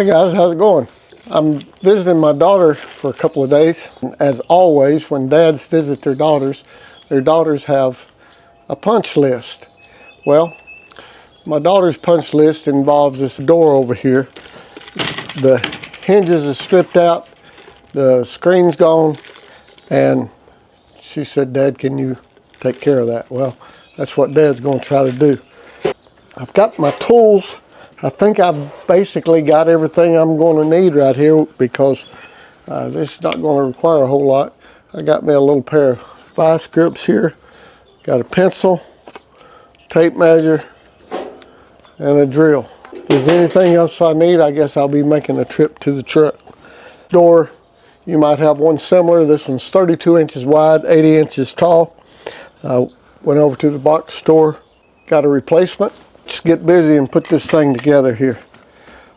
Hey guys, how's it going? I'm visiting my daughter for a couple of days. As always, when dads visit their daughters have a punch list. Well, my daughter's punch list involves this door over here. The hinges are stripped out, the screen's gone, and she said, "Dad, can you take care of that?" Well, that's what Dad's going to try to do. I've got my tools. I think I've basically got everything I'm going to need right here because this is not going to require a whole lot. I got me a little pair of vice grips here, got a pencil, tape measure, and a drill. If there's anything else I need, I guess I'll be making a trip to the truck. Door, you might have one similar. This one's 32 inches wide, 80 inches tall. Went over to the box store, got a replacement. Just get busy and put this thing together here.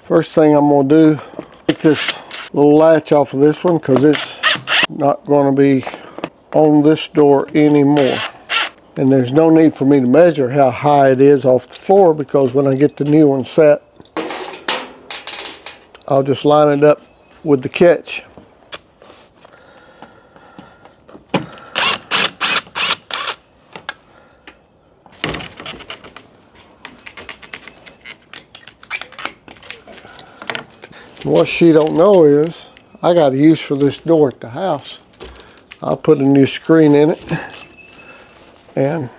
First thing I'm going to do, take this little latch off of this one because it's not going to be on this door anymore. And there's no need for me to measure how high it is off the floor because when I get the new one set, I'll just line it up with the catch. What she don't know is I got a use for this door at the house. I'll put a new screen in it and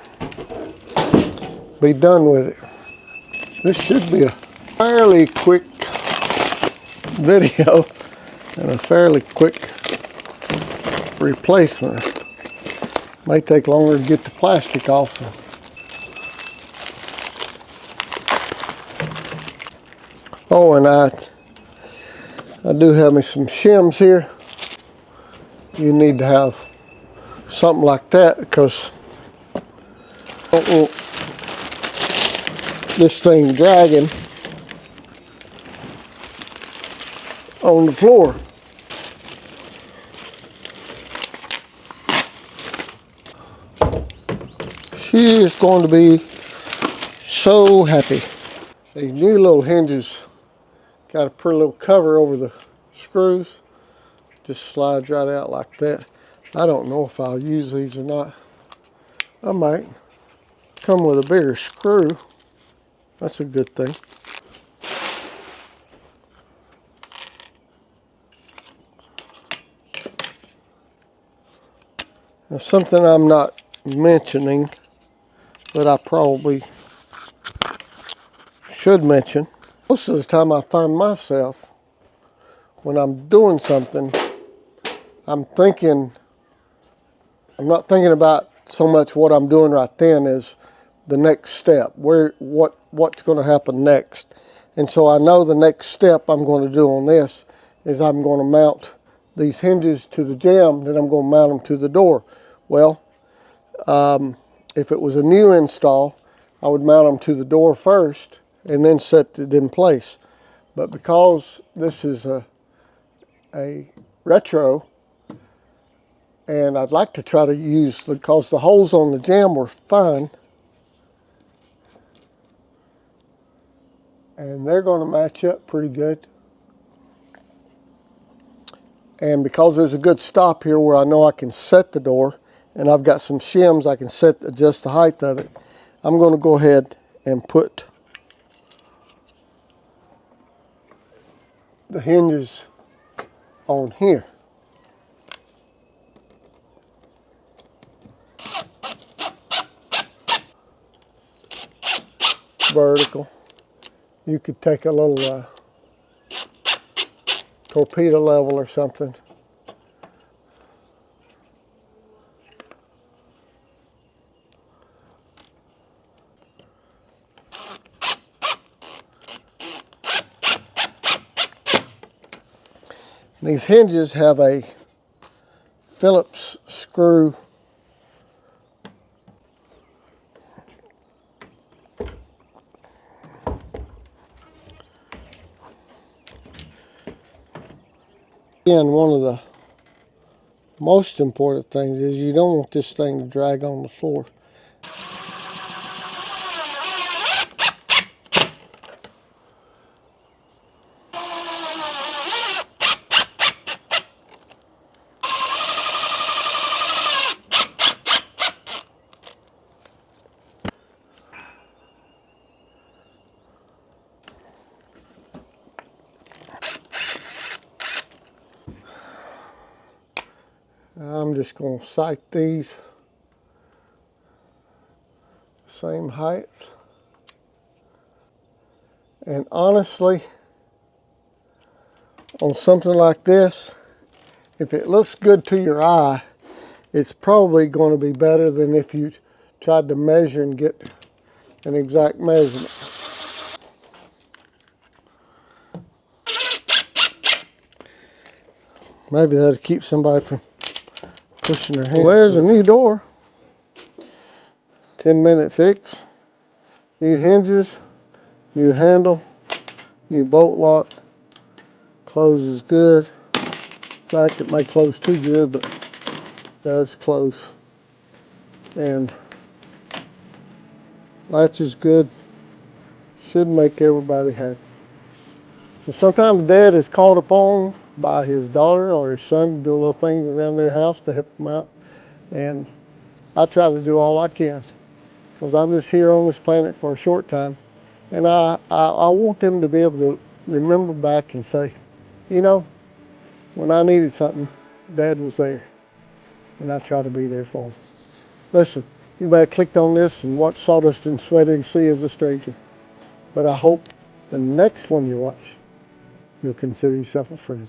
be done with it. This should be a fairly quick video and a fairly quick replacement. May take longer to get the plastic off. Oh, and I do have me some shims here. You need to have something like that because I don't want this thing dragging on the floor. She is going to be so happy. These new little hinges got a pretty little cover over the screws. Just slides right out like that. I don't know if I'll use these or not. I might. Come with a bigger screw. That's a good thing. Now, something I'm not mentioning, but I probably should mention. Most of the time I find myself, when I'm doing something, I'm not thinking about so much what I'm doing right then as the next step, what's going to happen next. And so I know the next step I'm going to do on this is I'm going to mount these hinges to the jamb, then I'm going to mount them to the door. Well, if it was a new install, I would mount them to the door first and then set it in place. But because this is a retro, and I'd like to try to use, because the holes on the jamb were fine, and they're going to match up pretty good. And because there's a good stop here where I know I can set the door, and I've got some shims I can adjust the height of it, I'm going to go ahead and put the hinges on here. Vertical. You could take a little torpedo level or something. These hinges have a Phillips screw and one of the most important things is you don't want this thing to drag on the floor. I'm just going to sight these same height. And honestly, on something like this, if it looks good to your eye, it's probably going to be better than if you tried to measure and get an exact measurement. Maybe that'll keep somebody from pushing their hand. Well, there's a new door. 10-minute fix. New hinges, new handle, new bolt lock. Closes good. In fact, it may close too good, but it does close. And latch is good. Should make everybody happy. And sometimes Dad is called upon by his daughter or his son to do little things around their house to help them out. And I try to do all I can, because I'm just here on this planet for a short time. And I want them to be able to remember back and say, you know, when I needed something, Dad was there. And I try to be there for them. Listen, you may have clicked on this and watched Sawdust and Sweat and See as a Stranger. But I hope the next one you watch, you'll consider yourself a friend.